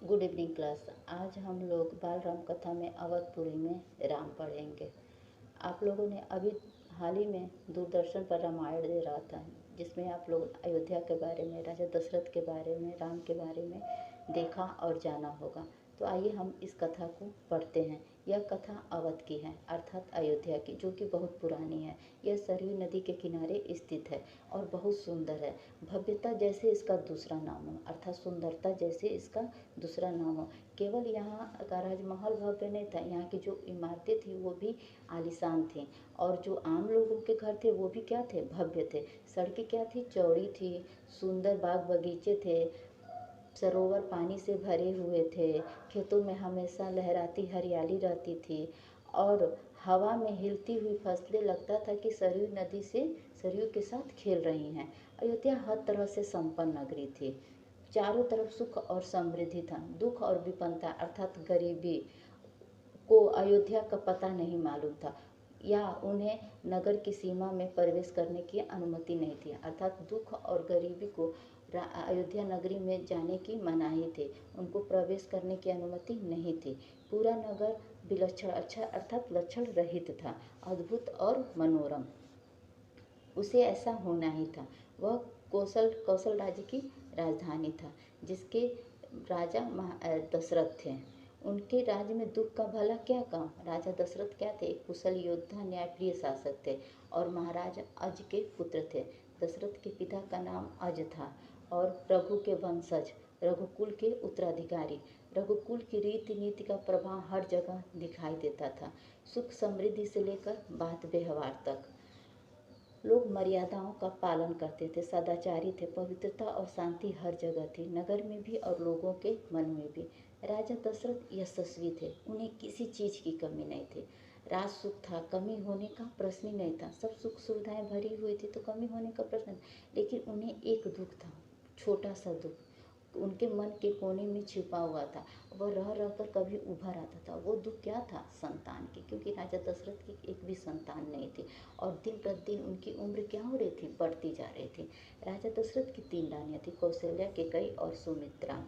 Good evening class. आज हम लोग बाल राम कथा में अवधपुरी में राम पढ़ेंगे। आप लोगों ने अभी हाल ही में दूरदर्शन पर रामायण दे रहा था, जिसमें आप लोग अयोध्या के बारे में, राजा दशरथ के बारे में, राम के बारे में देखा और जाना होगा। तो आइए हम इस कथा को पढ़ते हैं। यह कथा अवध की है, अर्थात अयोध्या की, जो कि बहुत पुरानी है। यह सरयू नदी के किनारे स्थित है और बहुत सुंदर है। भव्यता जैसे इसका दूसरा नाम हो, अर्थात सुंदरता जैसे इसका दूसरा नाम हो। केवल यहाँ का राजमहल भव्य नहीं था, यहाँ की जो इमारतें थी वो भी आलीशान थी, और जो आम लोगों के घर थे वो भी क्या थे, भव्य थे। सड़कें क्या थी, चौड़ी थी, सुंदर बाग बगीचे थे, सरोवर पानी से भरे हुए थे, खेतों में हमेशा लहराती हरियाली रहती थी, और हवा में हिलती हुई फसलें लगता था कि सरयू नदी से सरयू के साथ खेल रही हैं। अयोध्या हर तरह से संपन्न नगरी थी। चारों तरफ सुख और समृद्धि था। दुख और विपन्नता अर्थात गरीबी को अयोध्या का पता नहीं मालूम था, या उन्हें नगर की सीमा में प्रवेश करने की अनुमति नहीं थी। अर्थात दुख और गरीबी को अयोध्या नगरी में जाने की मनाही थी, उनको प्रवेश करने की अनुमति नहीं थी। पूरा नगर विलक्षण अच्छा अर्थात लक्षण रहित था, अद्भुत और मनोरम। उसे ऐसा होना ही था। वह कौशल राज्य की राजधानी था, जिसके राजा दशरथ थे। उनके राज्य में दुख का भला क्या काम। राजा दशरथ क्या थे, कुशल योद्धा, न्यायप्रिय शासक थे और महाराज अज के पुत्र थे। दशरथ के पिता का नाम अज था और रघु के वंशज, रघुकुल के उत्तराधिकारी। रघुकुल की रीति नीति का प्रभाव हर जगह दिखाई देता था, सुख समृद्धि से लेकर बात व्यवहार तक। लोग मर्यादाओं का पालन करते थे, सदाचारी थे, पवित्रता और शांति हर जगह थी, नगर में भी और लोगों के मन में भी। राजा दशरथ यशस्वी थे, उन्हें किसी चीज़ की कमी नहीं थी। राज सुख था, कमी होने का प्रश्न ही नहीं था। सब सुख सुविधाएं भरी हुई थी, तो कमी होने का प्रश्न नहीं। लेकिन उन्हें एक दुख था, छोटा सा दुख, उनके मन के कोने में छिपा हुआ था। वह रह रहकर कभी उभर आता था। वो दुख क्या था, संतान की, क्योंकि राजा दशरथ की एक भी संतान नहीं थी और दिन प्रतिदिन उनकी उम्र क्या हो रही थी, बढ़ती जा रही थी। राजा दशरथ की 3 रानियां थी, कौशल्या, कैकेयी और सुमित्रा।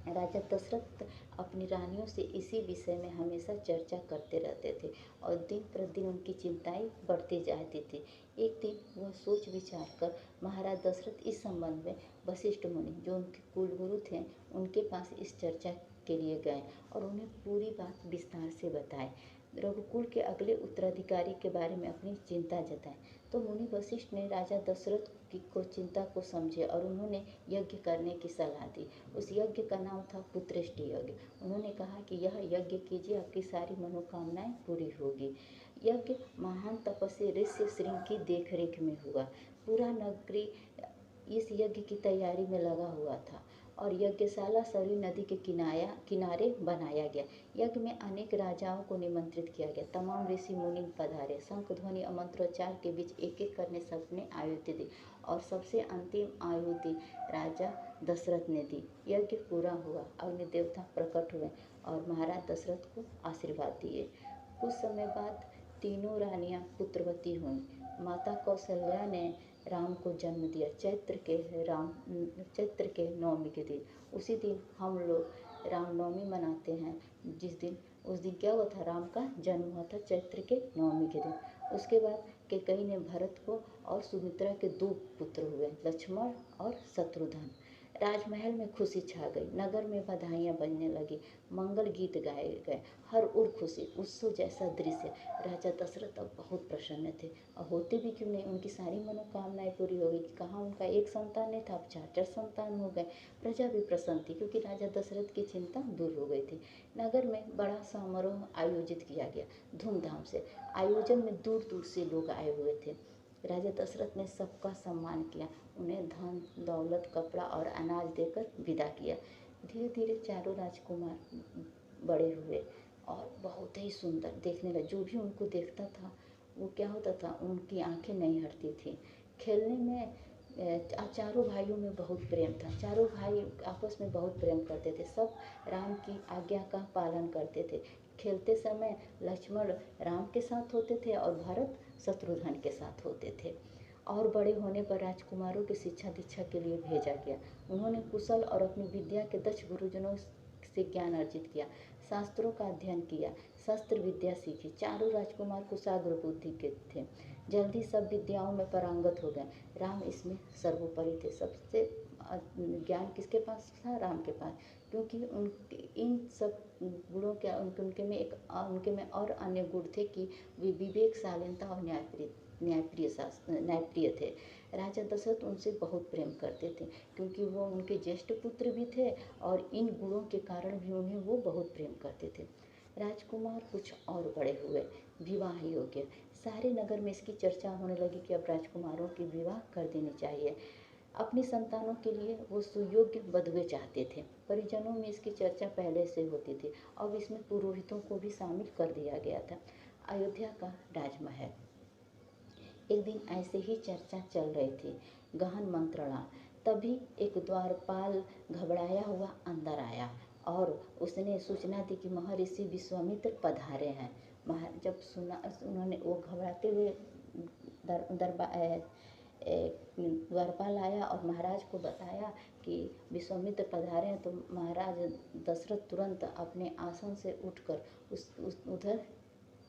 राजा दशरथ अपनी रानियों से इसी विषय में हमेशा चर्चा करते रहते थे और दिन प्रतिदिन उनकी चिंताएं बढ़ती जाती थी। एक दिन वह सोच विचार कर महाराज दशरथ इस संबंध में वशिष्ठ मुनि, जो उनके कुलगुरु थे, उनके पास इस चर्चा के लिए गए और उन्हें पूरी बात विस्तार से बताए। रघुकुल के अगले उत्तराधिकारी के बारे में अपनी चिंता जताई। तो मुनि वशिष्ठ ने राजा दशरथ को चिंता को समझे और उन्होंने यज्ञ करने की सलाह दी। उस यज्ञ का नाम था पुत्रेष्टि यज्ञ। उन्होंने कहा कि यह यज्ञ कीजिए, आपकी सारी मनोकामनाएं पूरी होगी। यज्ञ महान तपस्वी ऋषि श्रृंग की देखरेख में हुआ। पूरा नगरी इस यज्ञ की तैयारी में लगा हुआ था और यज्ञशाला सरयू नदी के किनारे बनाया गया। यज्ञ में अनेक राजाओं को निमंत्रित किया गया। तमाम ऋषि मुनि पधारे। शंख ध्वनि और मंत्रोच्चार के बीच एक एक करने सबने आहुति दी और सबसे अंतिम आहुति राजा दशरथ ने दी। यज्ञ पूरा हुआ, अग्नि देवता प्रकट हुए और महाराज दशरथ को आशीर्वाद दिए। कुछ समय बाद तीनों रानियां पुत्रवती हुईं। माता कौशल्या ने राम को जन्म दिया चैत्र के नवमी के दिन। उसी दिन हम लोग रामनवमी मनाते हैं, उस दिन क्या हुआ था, राम का जन्म हुआ था चैत्र के नवमी के दिन। उसके बाद कैकेयी ने भरत को और सुमित्रा के 2 पुत्र हुए, लक्ष्मण और शत्रुघ्न। राजमहल में खुशी छा गई, नगर में बधाइयाँ बजने लगी, मंगल गीत गाए गए, हर ओर खुशी, उत्सव जैसा दृश्य। राजा दशरथ अब बहुत प्रसन्न थे और होते भी क्यों नहीं, उनकी सारी मनोकामनाएं पूरी हो गई। कहाँ उनका एक संतान नहीं था, अब 4 संतान हो गए। प्रजा भी प्रसन्न थी क्योंकि राजा दशरथ की चिंता दूर हो गई थी। नगर में बड़ा समारोह आयोजित किया गया, धूमधाम से। आयोजन में दूर दूर से लोग आए हुए थे। राजा दशरथ ने सबका सम्मान किया, उन्हें धन दौलत, कपड़ा और अनाज देकर विदा किया। धीरे धीरे चारों राजकुमार बड़े हुए और बहुत ही सुंदर देखने लगे। जो भी उनको देखता था वो क्या होता था, उनकी आंखें नहीं हटती थी। खेलने में चारों भाइयों में बहुत प्रेम था। चारों भाई आपस में बहुत प्रेम करते थे। सब राम की आज्ञा का पालन करते थे। खेलते समय लक्ष्मण राम के साथ होते थे और भरत शत्रुघ्न के साथ होते थे। और बड़े होने पर राजकुमारों की शिक्षा दीक्षा के लिए भेजा गया। उन्होंने कुशल और अपनी विद्या के दक्ष गुरुजनों से ज्ञान अर्जित किया, शास्त्रों का अध्ययन किया, शस्त्र विद्या सीखी। चारों राजकुमार कुशाग्र बुद्धि के थे, जल्दी सब विद्याओं में पारंगत हो गए। राम इसमें सर्वोपरि थे। सबसे ज्ञान किसके पास था? राम के पास, क्योंकि उनके इन सब गुणों के उनके में और अन्य गुण थे कि वे विवेक, शालीनता और न्यायप्रिय थे। राजा दशरथ उनसे बहुत प्रेम करते थे, क्योंकि वो उनके ज्येष्ठ पुत्र भी थे और इन गुणों के कारण भी उन्हें वो बहुत प्रेम करते थे। राजकुमार कुछ और बड़े हुए, विवाह योग्य। सारे नगर में इसकी चर्चा होने लगी कि अब राजकुमारों की विवाह कर देनी चाहिए। अपनी संतानों के लिए वो सुयोग्य वधुएं चाहते थे। परिजनों में इसकी चर्चा पहले से होती थी। अब इसमें पुरोहितों को भी शामिल कर दिया गया था। अयोध्या का राजमहल। एक दिन ऐसे ही चर्चा चल रही थी, गहन मंत्रणा। तभी एक द्वारपाल घबराया हुआ अंदर आया और उसने सूचना दी कि महर्षि विश्वामित्र पधारे हैं। जब सुना, उन्होंने वो घबराते हुए द्वारपाल आया और महाराज को बताया कि विश्वामित्र पधारे हैं, तो महाराज दशरथ तुरंत अपने आसन से उठकर उधर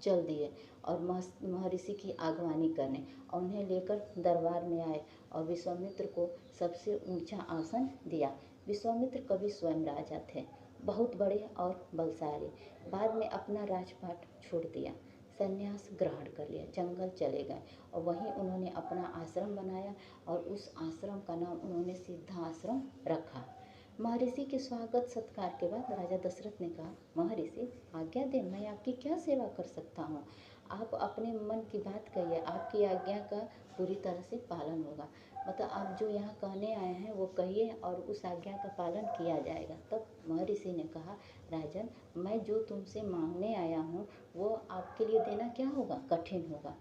चल दिए और महर्षि की आगवानी करने और उन्हें लेकर दरबार में आए और विश्वामित्र को सबसे ऊंचा आसन दिया। विश्वामित्र कभी स्वयं राजा थे, बहुत बड़े और बलशाली। बाद में अपना राजपाट छोड़ दिया, संन्यास ग्रहण कर लिया, जंगल चले गए और वहीं उन्होंने अपना आश्रम बनाया और उस आश्रम का नाम उन्होंने सिद्धाश्रम रखा। महर्षि के स्वागत सत्कार के बाद राजा दशरथ ने कहा, महर्षि आज्ञा दें, मैं आपकी क्या सेवा कर सकता हूँ? आप अपने मन की बात कहिए, आपकी आज्ञा का पूरी तरह से पालन होगा। मतलब आप जो यहाँ कहने आए हैं वो कहिए और उस आज्ञा का पालन किया जाएगा। तब महर्षि ने कहा, राजन, मैं जो तुमसे मांगने आया हूँ वो आपके लिए देना क्या होगा? कठिन होगा।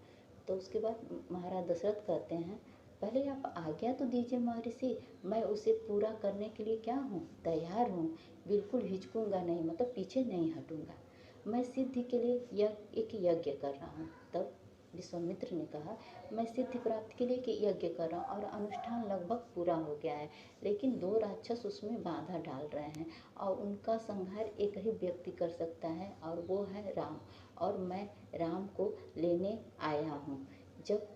तो उसके बाद महाराज दशरथ कहते हैं, पहले आप आज्ञा तो दीजिए महर्षि, मैं उसे पूरा करने के लिए क्या हूँ? तैयार हूँ, बिल्कुल हिचकूंगा नहीं, मतलब पीछे नहीं हटूंगा। मैं सिद्धि के लिए एक यज्ञ कर रहा हूँ। तब विश्वामित्र ने कहा, मैं सिद्धि प्राप्ति के लिए यज्ञ कर रहा हूँ और अनुष्ठान लगभग पूरा हो गया है, लेकिन 2 राक्षस उसमें बाधा डाल रहे हैं और उनका संहार एक ही व्यक्ति कर सकता है और वो है राम, और मैं राम को लेने आया हूँ। जब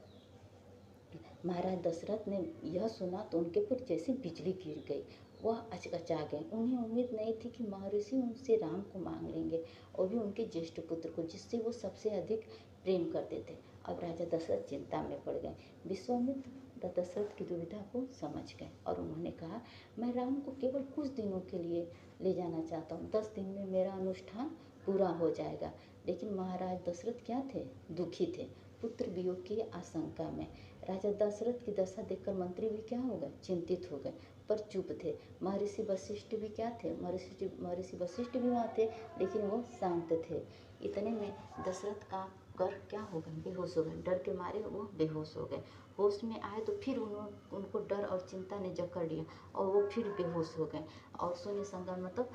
महाराज दशरथ ने यह सुना तो उनके ऊपर जैसे बिजली गिर गई, वह अचकचा गए। उन्हें उम्मीद नहीं थी कि महर्षि उनसे राम को मांग लेंगे, और भी उनके ज्येष्ठ पुत्र को, जिससे वो सबसे अधिक प्रेम करते थे। अब राजा दशरथ चिंता में पड़ गए। विश्वामित्र दशरथ की दुविधा को समझ गए और उन्होंने कहा, मैं राम को केवल कुछ दिनों के लिए ले जाना चाहता हूँ, 10 दिन में मेरा अनुष्ठान पूरा हो जाएगा। लेकिन महाराज दशरथ क्या थे? दुखी थे, पुत्र वियोग की आशंका में। राजा दशरथ की दशा देखकर मंत्री भी क्या हो गए? चिंतित हो गए, पर चुप थे। महर्षि वशिष्ठ भी क्या थे? महर्षि वशिष्ठ भी वहाँ थे, लेकिन वो शांत थे। इतने में दशरथ का कर क्या हो गए? बेहोश हो गए। डर के मारे वो बेहोश हो गए। होश में आए तो फिर उनको डर और चिंता ने जकड़ लिया और वो फिर बेहोश हो गए और शून्य संज्ञान, मतलब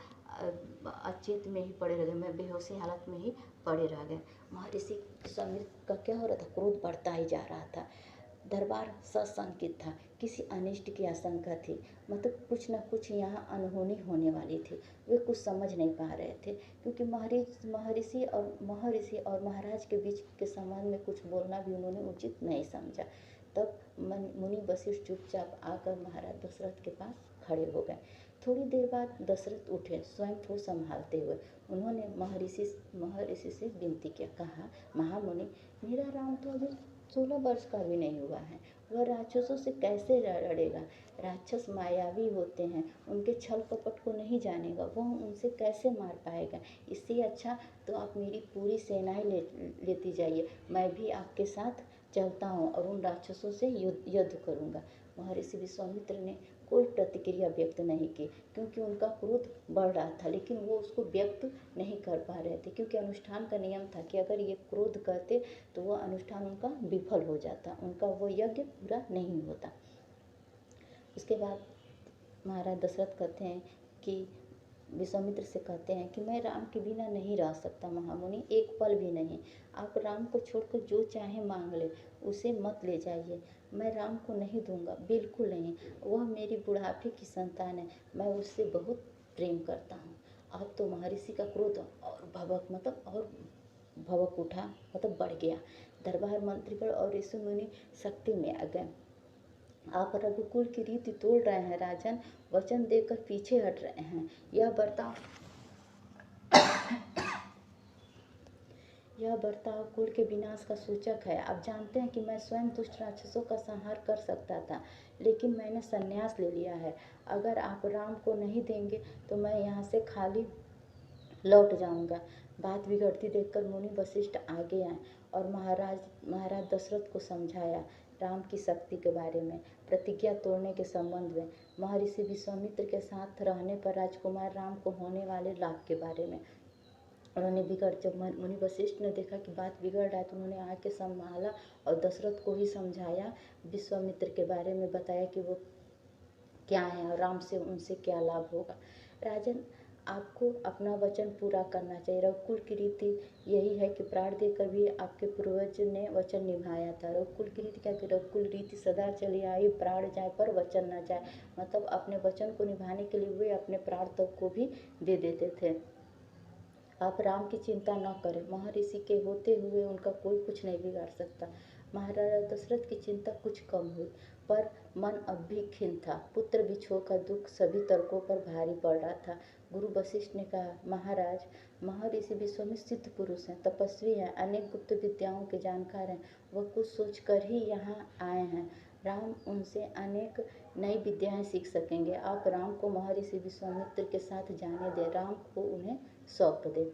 अचेत में ही पड़े रह गए, मैं बेहोशी हालत में ही पड़े रह गए। महर्षि विश्वामित्र का क्या हो रहा था? क्रोध बढ़ता ही जा रहा था। दरबार सशंकित था, किसी अनिष्ट की आशंका थी, मतलब कुछ न कुछ यहाँ अनहोनी होने वाली थी। वे कुछ समझ नहीं पा रहे थे, क्योंकि महर्षि और महाराज के बीच के संबंध में कुछ बोलना भी उन्होंने उचित नहीं समझा। तब मुनि वशिष्ठ चुपचाप आकर महाराज दशरथ के पास खड़े हो गए। थोड़ी देर बाद दशरथ उठे, स्वयं को संभालते हुए। उन्होंने महर्षि से विनती किया, कहा, महामुनि, मेरा राम तो अभी 16 वर्ष का भी नहीं हुआ है, वह राक्षसों से कैसे लड़ेगा? राक्षस मायावी होते हैं, उनके छल कपट को नहीं जानेगा, वह उनसे कैसे मार पाएगा? इससे अच्छा तो आप मेरी पूरी सेनाएं लेती जाइए, मैं भी आपके साथ चलता हूँ और उन राक्षसों से युद्ध करूँगा। महर्षि विश्वामित्र ने कोई प्रतिक्रिया व्यक्त नहीं की, क्योंकि उनका क्रोध बढ़ रहा था, लेकिन वो उसको व्यक्त नहीं कर पा रहे थे, क्योंकि अनुष्ठान का नियम था कि अगर ये क्रोध करते तो वह अनुष्ठान उनका विफल हो जाता, उनका वो यज्ञ पूरा नहीं होता। उसके बाद महाराज दशरथ कहते हैं कि विश्वामित्र से कहते हैं कि मैं राम के बिना नहीं रह सकता महामुनि, एक पल भी नहीं। आप राम को छोड़कर जो चाहे मांग ले, उसे मत ले जाइए। मैं राम को नहीं दूंगा, बिल्कुल नहीं। वह मेरी बुढ़ापे की संतान है, मैं उससे बहुत प्रेम करता हूँ। अब तो महर्षि का क्रोध और भवक उठा, बढ़ गया। दरबार मंत्रीगण और ऋषि मुनि शक्ति में आ गए। आप रघुकुल की रीति तोड़ रहे हैं राजन, वचन देकर पीछे हट रहे हैं। यह बर्ताव कुल के विनाश का सूचक है। आप जानते हैं कि मैं स्वयं दुष्ट राक्षसों का संहार कर सकता था, लेकिन मैंने संन्यास ले लिया है। अगर आप राम को नहीं देंगे तो मैं यहाँ से खाली लौट जाऊंगा। बात बिगड़ती देखकर मुनि वशिष्ठ आगे आए और महाराज दशरथ को समझाया राम की शक्ति के बारे में, प्रतिज्ञा तोड़ने के संबंध में, महर्षि विश्वामित्र के साथ रहने पर राजकुमार राम को होने वाले लाभ के बारे में। जब मुनि वशिष्ठ ने देखा कि बात बिगड़ रहा है तो उन्होंने आके संभाला और दशरथ को ही समझाया, विश्वामित्र के बारे में बताया कि वो क्या है और राम से उनसे क्या लाभ होगा। राजन, आपको अपना वचन पूरा करना चाहिए। रघुकुल की रीति यही है कि प्राण देकर भी आपके पूर्वज ने वचन निभाया था। रघुकुल की रीति क्या कि रघुकुल रीति सदा चली आई, प्राण जाए पर वचन न जाए। मतलब अपने वचन को निभाने के लिए वे अपने प्राण तक को भी दे देते थे। आप राम की चिंता न करें, महर्षि के होते हुए उनका कोई कुछ नहीं बिगाड़ सकता। महाराजा दशरथ की चिंता कुछ कम हुई, पर मन अब भी खिन्न था। पुत्र बिछोह का दुख सभी तर्कों पर भारी पड़ रहा था। गुरु वशिष्ठ ने कहा, महाराज, महर्षि विश्वामित्र सिद्ध पुरुष हैं, तपस्वी हैं, अनेक गुप्त विद्याओं के जानकार हैं। वह कुछ सोच कर ही यहाँ आए हैं। राम उनसे अनेक नई विद्याएं सीख सकेंगे। आप राम को महर्षि विश्वामित्र के साथ जाने दें, राम को उन्हें सौंप दे।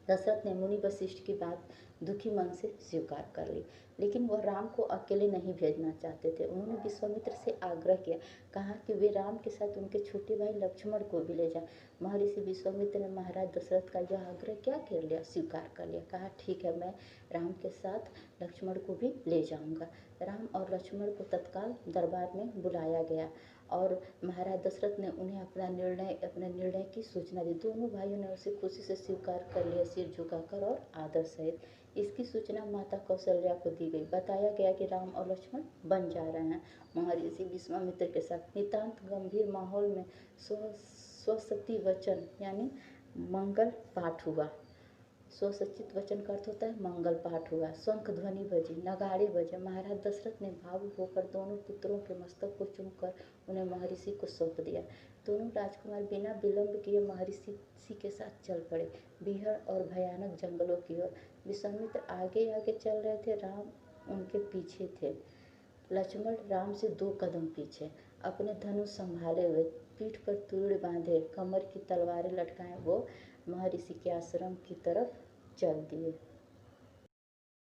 दशरथ ने मुनि वशिष्ठ की बात दुखी मन से स्वीकार कर ली, लेकिन वह राम को अकेले नहीं भेजना चाहते थे। उन्होंने विश्वामित्र से आग्रह किया, कहा कि वे राम के साथ उनके छोटे भाई लक्ष्मण को भी ले जाएं। महर्षि विश्वामित्र ने महाराज दशरथ का यह आग्रह क्या कर लिया, स्वीकार कर लिया। कहा, ठीक है, मैं राम के साथ लक्ष्मण को भी ले जाऊंगा। राम और लक्ष्मण को तत्काल दरबार में बुलाया गया और महाराज दशरथ ने उन्हें अपने निर्णय की सूचना दी। दोनों भाइयों ने उसे खुशी से स्वीकार कर लिया, सिर झुकाकर और आदर सहित। इसकी सूचना माता कौशल्या को दी गई। बताया गया कि राम और लक्ष्मण बन जा रहे हैं महर्षि विश्वामित्र के साथ। नितांत गंभीर माहौल में स्वसती वचन यानी मंगल पाठ हुआ। स्वसचित वचन का अर्थ होता है मंगल पाठ हुआ। शंख ध्वनि बजी, नगाड़े बजे। महाराज दशरथ ने भावुक होकर दोनों पुत्रों के मस्तक को चूमकर उन्हें महर्षि को सौंप दिया। दोनों राजकुमार बिना विलंब किए महर्षि के साथ चल पड़े, बीहड़ और भयानक जंगलों की ओर। विश्वामित्र आगे आगे चल रहे थे, राम उनके पीछे थे। लक्ष्मण राम से 2 कदम पीछे, अपने धनुष संभाले हुए, पीठ पर तुरड़ बांधे, कमर की तलवारें लटकाए, वो महर्षि के आश्रम की तरफ चल दिए।